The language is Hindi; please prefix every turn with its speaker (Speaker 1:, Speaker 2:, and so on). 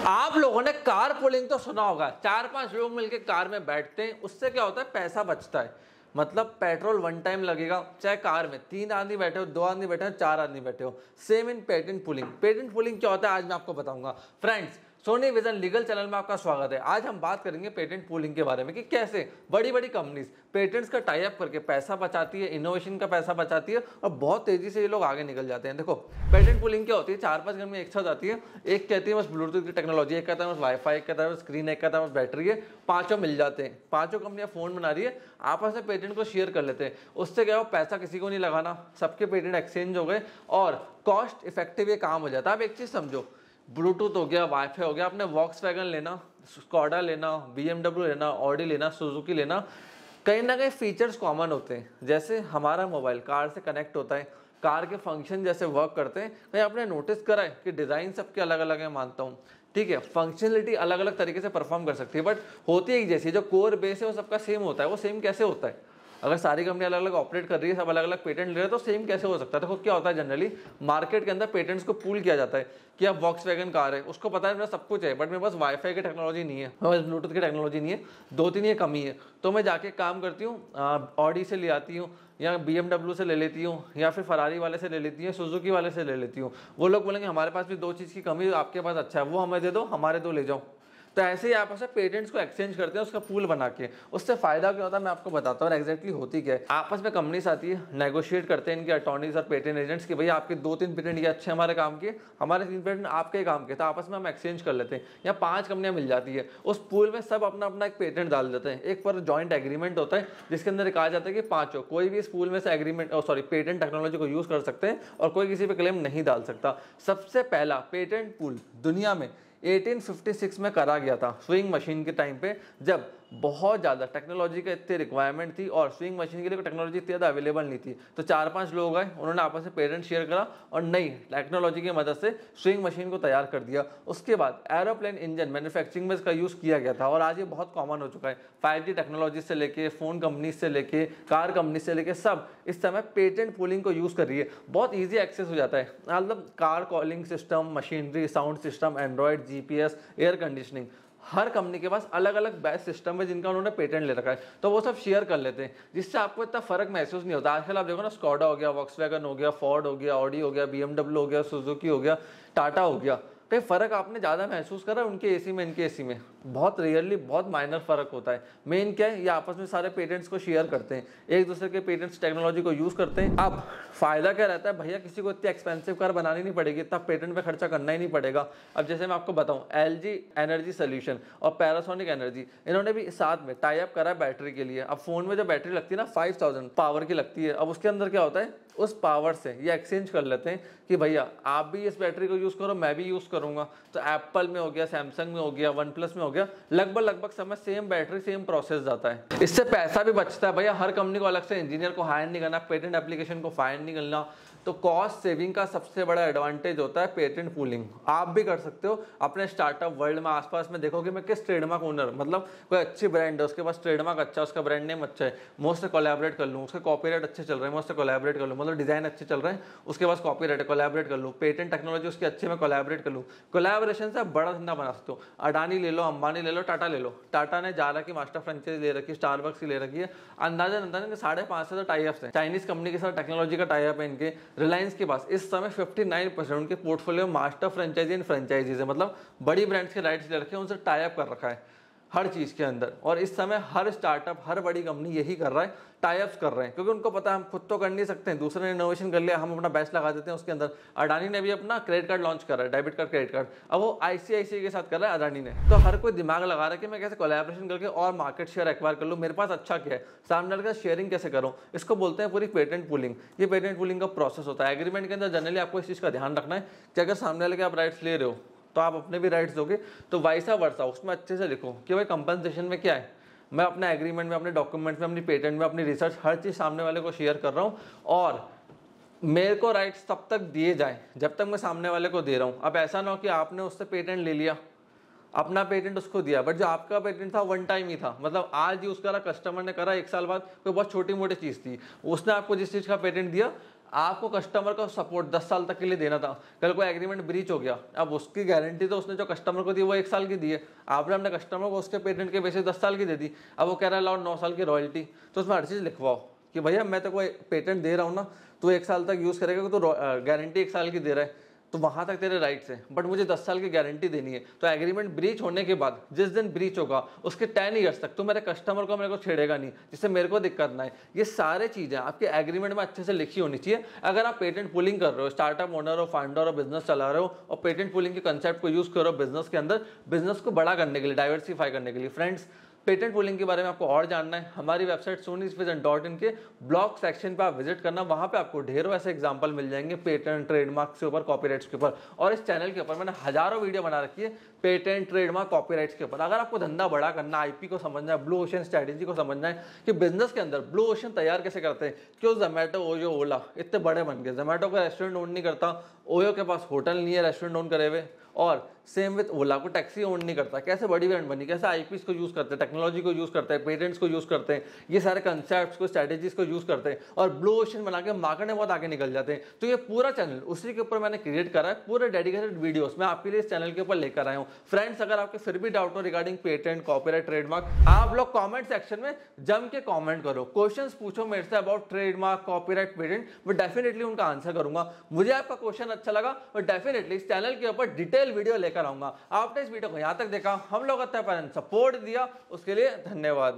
Speaker 1: आप लोगों ने कार पुलिंग तो सुना होगा, 4-5 लोग मिलकर कार में बैठते हैं, उससे क्या होता है, पैसा बचता है। मतलब पेट्रोल वन टाइम लगेगा, चाहे कार में 3 आदमी बैठे हो, 2 आदमी बैठे हो, 4 आदमी बैठे हो। Same in patent pooling. Patent pooling क्या होता है आज मैं आपको बताऊंगा। Friends, Sony vision legal channel में आपका स्वागत है। आज हम बात करेंगे पेटेंट पूलिंग के बारे में कि कैसे बड़ी बड़ी कंपनीज पेटेंट्स का टाई अप करके पैसा बचाती है, इनोवेशन का पैसा बचाती है और बहुत तेजी से ये लोग आगे निकल जाते हैं। देखो पेटेंट पूलिंग क्या होती है, 4-5 कंपनी एक साथ आती है, एक कहती है बस ब्लूटूथ की टेक्नोलॉजी, एक कहता है बस वाईफाई, एक कहता है बस स्क्रीन, एक कहता है बस बैटरी है, पांचों मिल जाते हैं। पांचों कंपनियां फोन बना रही है, आपस में पेटेंट को शेयर कर लेते हैं। उससे क्या हो, पैसा किसी को नहीं लगाना, सबके पेटेंट एक्सचेंज हो गए और कॉस्ट इफेक्टिव ये काम हो जाता है। आप एक चीज समझो, ब्लूटूथ हो गया, वाईफाई हो गया, आपने वॉक्सवैगन लेना, स्कॉडा लेना, BMW लेना, ऑडी लेना, सुजुकी लेना, कहीं ना कहीं फीचर्स कॉमन होते हैं। जैसे हमारा मोबाइल कार से कनेक्ट होता है, कार के फंक्शन जैसे वर्क करते हैं, कहीं आपने नोटिस करा है कि डिज़ाइन सबके अलग अलग है, मानता हूँ, ठीक है, फंक्शनलिटी अलग अलग तरीके से परफॉर्म कर सकती है, बट होती है एक जैसी। जो कोर बेस है वो सबका सेम होता है। वो सेम कैसे होता है? अगर सारी कंपनी अलग अलग ऑपरेट कर रही है, सब अलग अलग पेटेंट ले रहे हैं, तो सेम कैसे हो सकता है? देखो क्या होता है, जनरली मार्केट के अंदर पेटेंट्स को पूल किया जाता है कि अब वॉक्सवैगन कार है, उसको पता है मेरा सब कुछ है, बट मेरे पास वाईफाई की टेक्नोलॉजी नहीं है, मेरे पास ब्लूटूथ की टेक्नोलॉजी नहीं है, 2-3 ये कमी है, तो मैं जाके काम करती हूँ, ऑडी से ले आती हूँ या BMW से ले लेती हूँ या फिर फरारी वाले से ले लेती हूँ, सुजुकी वाले से ले लेती हूँ। वो लोग बोलेंगे हमारे पास भी 2 चीज़ की कमी है, आपके पास अच्छा है, वो हमें दे दो, हमारे 2 ले जाओ। तो ऐसे ही आप ऐसे पेटेंट्स को एक्सचेंज करते हैं, उसका पूल बना के। उससे फायदा क्या होता है मैं आपको बताता हूँ और एग्जैक्टली होती क्या है। आपस में कंपनीज आती है, नेगोशिएट करते हैं इनके अटॉर्नीज और पेटेंट एजेंट्स कि भाई आपके 2-3 पेटेंट ये अच्छे हमारे काम के, हमारे 3 पेटेंट आपके काम के, तो आपस में हम एक्सचेंज कर लेते हैं। या 5 कंपनियां मिल जाती है, उस पूल में सब अपना अपना एक पेटेंट डाल देते हैं। एक पर जॉइंट एग्रीमेंट होता है जिसके अंदर कहा जाता है कि पांचों कोई भी इस पूल में से एग्रीमेंट पेटेंट टेक्नोलॉजी को यूज कर सकते हैं और कोई किसी पे क्लेम नहीं डाल सकता। सबसे पहला पेटेंट पूल दुनिया में 1856 में करा गया था, स्विंग मशीन के टाइम पे, जब बहुत ज़्यादा टेक्नोलॉजी का इतनी रिक्वायरमेंट थी और स्विंग मशीन के लिए टेक्नोलॉजी इतनी ज़्यादा अवेलेबल नहीं थी। तो 4-5 लोग आए, उन्होंने आपस में पेटेंट शेयर करा और नई टेक्नोलॉजी की मदद से स्विंग मशीन को तैयार कर दिया। उसके बाद एरोप्लेन इंजन मैन्युफैक्चरिंग में इसका यूज़ किया गया था और आज ये बहुत कॉमन हो चुका है। 5G टेक्नोलॉजी से लेके, फ़ोन कंपनी से लेके, कार कंपनी से लेके, सब इस समय पेटेंट पूलिंग को यूज़ कर रही है। बहुत ईजी एक्सेस हो जाता है, मतलब car calling system, machinery, sound system, android, GPS, air conditioning, हर कंपनी के पास अलग अलग बेस्ट सिस्टम है जिनका उन्होंने पेटेंट ले रखा है, तो वो सब शेयर कर लेते हैं, जिससे आपको इतना फर्क महसूस नहीं होता। आजकल आप देखो ना, स्कॉडा हो गया, वॉक्सवैगन हो गया, फोर्ड हो गया, ऑडी हो गया, BMW हो गया, सुजुकी हो गया, टाटा हो गया, कहीं फर्क आपने ज़्यादा महसूस करा उनके एसी में, इनके एसी में? बहुत रेयरली, बहुत माइनर फर्क होता है। मेन क्या है, ये आपस में सारे पेटेंट्स को शेयर करते हैं, एक दूसरे के पेटेंट्स टेक्नोलॉजी को यूज़ करते हैं। अब फायदा क्या रहता है, भैया किसी को इतनी एक्सपेंसिव कार बनानी नहीं पड़ेगी, इतना पेटेंट पे खर्चा करना ही नहीं पड़ेगा। अब जैसे मैं आपको बताऊं, LG एनर्जी सोल्यूशन और पैनासोनिक एनर्जी, इन्होंने भी साथ में टाई अप करा है बैटरी के लिए। अब फोन में जो बैटरी लगती है ना, 5000 पावर की लगती है। अब उसके अंदर क्या होता है, उस पावर से ये एक्सचेंज कर लेते हैं कि भैया आप भी इस बैटरी को यूज़ करो, मैं भी यूज़ करूंगा। तो एप्पल में हो गया, सैमसंग में हो गया, OnePlus में हो गया, लगभग समय सेम बैटरी, सेम प्रोसेस जाता है। इससे पैसा भी बचता है भैया, हर कंपनी को अलग से इंजीनियर को हायर नहीं करना, पेटेंट एप्लीकेशन को फायर नहीं करना। तो कॉस्ट सेविंग का सबसे बड़ा एडवांटेज होता है पेटेंट पूलिंग। आप भी कर सकते हो अपने स्टार्टअप वर्ल्ड में। आसपास में देखोगे मैं किस ट्रेडमार्क ओनर, मतलब कोई अच्छी ब्रांड है, उसके पास ट्रेडमार्क अच्छा है, उसका ब्रांड नेम अच्छा है, मैं उससे कोलैबोरेट कर लूँ, उसके कॉपीराइट अच्छे चल रहे हैं, मैं उससे कोलैबोरेट कर लूँ, मतलब डिजाइन अच्छे चल रहे हैं, उसके पास कॉपीराइट है, कोलैबोरेट कर लूँ, पेटेंट टेक्नोलॉजी उसकी अच्छी, मैं कोलैबोरेट कर लूँ। कोलैबोरेशन से आप बड़ा धंधा बना सकते हो। अडानी ले लो, अंबानी ले लो, टाटा ले लो। टाटा ने जारा की मास्टर फ्रेंचाइज ले रखी है, स्टारबक्स की ले रखी है, अंदाजन 550 टाई-अप्स हैं, चाइनीज कंपनी के साथ टेक्नोलॉजी का टाई-अप है इनके। रिलायंस के पास इस समय 59% उनके portfolio master franchisee and franchisees है, मतलब बड़ी ब्रांड्स के राइट्स ले रखे हैं, उनसे टाई अप कर रखा है हर चीज के अंदर। और इस समय हर स्टार्टअप, हर बड़ी कंपनी यही कर रहा है, टाई अप्स कर रहे हैं, क्योंकि उनको पता है हम खुद तो कर नहीं सकते हैं, दूसरे ने इनोवेशन कर लिया, हम अपना बेस्ट लगा देते हैं उसके अंदर। अडानी ने भी अपना क्रेडिट कार्ड लॉन्च कर रहा है, डेबिट कार्ड, क्रेडिट कार्ड, अब वो ICICI के साथ कर रहा है अडानी ने। तो हर कोई दिमाग लगा रहा है कि मैं कैसे कोलैबोरेशन करके और मार्केट शेयर एक्वायर कर लूँ, मेरे पास अच्छा क्या है, सामने वाले का शेयरिंग कैसे करूँ। इसको बोलते हैं पूरी पेटेंट पूलिंग। ये पेटेंट पूलिंग का प्रोसेस होता है। एग्रीमेंट के अंदर जनरली आपको इस चीज़ का ध्यान रखना है कि अगर सामने वाले के आप राइट्स ले रहे हो तो आप अपने भी राइट्स दोगे, तो वाइसा वर्सा उसमें अच्छे से लिखो कि भाई कंपनसेशन में क्या है, मैं अपने एग्रीमेंट में, अपने डॉक्यूमेंट में, अपनी पेटेंट में, अपनी रिसर्च, हर चीज़ सामने वाले को शेयर कर रहा हूँ और मेरे को राइट्स तब तक दिए जाएं जब तक मैं सामने वाले को दे रहा हूँ। अब ऐसा ना हो कि आपने उससे पेटेंट ले लिया, अपना पेटेंट उसको दिया, बट जो आपका पेटेंट था वन टाइम ही था, मतलब आज यूज़ करा, कस्टमर ने करा, 1 साल बाद कोई बहुत छोटी मोटी चीज़ थी, उसने आपको जिस चीज़ का पेटेंट दिया आपको कस्टमर का सपोर्ट 10 साल तक के लिए देना था, कल को एग्रीमेंट ब्रीच हो गया, अब उसकी गारंटी तो उसने जो कस्टमर को दी वो 1 साल की दी है, आपने अपने कस्टमर को उसके पेटेंट के बेसिस 10 साल की दे दी, अब वो कह रहा है लाओ 9 साल की रॉयल्टी। तो उसमें हर चीज़ लिखवाओ कि भैया मैं तो कोई पेटेंट दे रहा हूँ ना, तो 1 साल तक यूज़ करेगा, तो गारंटी 1 साल की दे रहा है, तो वहाँ तक तेरे राइट्स हैं, बट मुझे 10 साल की गारंटी देनी है। तो एग्रीमेंट ब्रीच होने के बाद जिस दिन ब्रीच होगा उसके 10 ईयर्स तक तो मेरे कस्टमर को मेरे को छेड़ेगा नहीं, जिससे मेरे को दिक्कत ना है। ये सारे चीज़ें आपके एग्रीमेंट में अच्छे से लिखी होनी चाहिए। अगर आप पेटेंट पुलिंग कर रहे हो, स्टार्टअप ओनर हो, फाउंडर हो, बिजनेस चला रहे हो और पेटेंट पुलिंग के कंसेप्ट को यूज़ करो बिजनेस के अंदर, बिजनेस को बड़ा करने के लिए, डाइवर्सिफाई करने के लिए। फ्रेंड्स, पेटेंट पुलिंग के बारे में आपको और जानना है, हमारी वेबसाइट sonyisvision.in के ब्लॉग सेक्शन पे आप विजिट करना, वहाँ पे आपको ढेरों ऐसे एग्जांपल मिल जाएंगे पेटेंट, ट्रेडमार्क के ऊपर, कॉपीराइट्स के ऊपर। और इस चैनल के ऊपर मैंने हजारों वीडियो बना रखी है पेटेंट, ट्रेडमार्क, कॉपीराइट्स के ऊपर। अगर आपको धंधा बड़ा करना, आईपी को समझना है, ब्लू ओशन स्ट्रैटेजी को समझना है कि बिजनेस के अंदर ब्लू ओशन तैयार कैसे करते हैं, क्यों जोमेटो, ओयो, ओला इतने बड़े बन गए। जोमेटो का रेस्टोरेंट ओन नहीं करता, ओयो के पास होटल नहीं है रेस्टोरेंट ओन करे हुए, और सेम विथ ओला को टैक्सी ओन नहीं करता। कैसे बड़ी ब्रांड बनी, कैसे आईपीस को यूज करते हैं, टेक्नोलॉजी को यूज करते हैं, पेटेंट्स को यूज करते हैं, ये सारे कंसेप्ट्स को, स्ट्रैटेजीज को यूज करते हैं और ब्लू ओशन बना के मार्केट में बहुत आगे निकल जाते हैं। तो ये पूरा चैनल उसी के ऊपर मैंने क्रिएट करा है, पूरे डेडिकेटेड वीडियोस मैं आपके लिए इस चैनल के ऊपर लेकर आया हूँ। फ्रेंड्स, अगर आपके फिर भी डाउट हो रिगार्डिंग पेटेंट, कॉपीराइट, ट्रेडमार्क, आप लोग कॉमेंट सेक्शन में जम के कॉमेंट करो, क्वेश्चन पूछो मेरे say about trademark, copyright, patent, मैं डेफिनेटली उनका आंसर करूंगा। मुझे आपका क्वेश्चन अच्छा लगा और डेफिनेटली इस चैनल के ऊपर डिटेल वीडियो लेकर आऊंगा। आपने इस वीडियो को यहाँ तक देखा, हम लोग सपोर्ट दिया, उसके लिए धन्यवाद।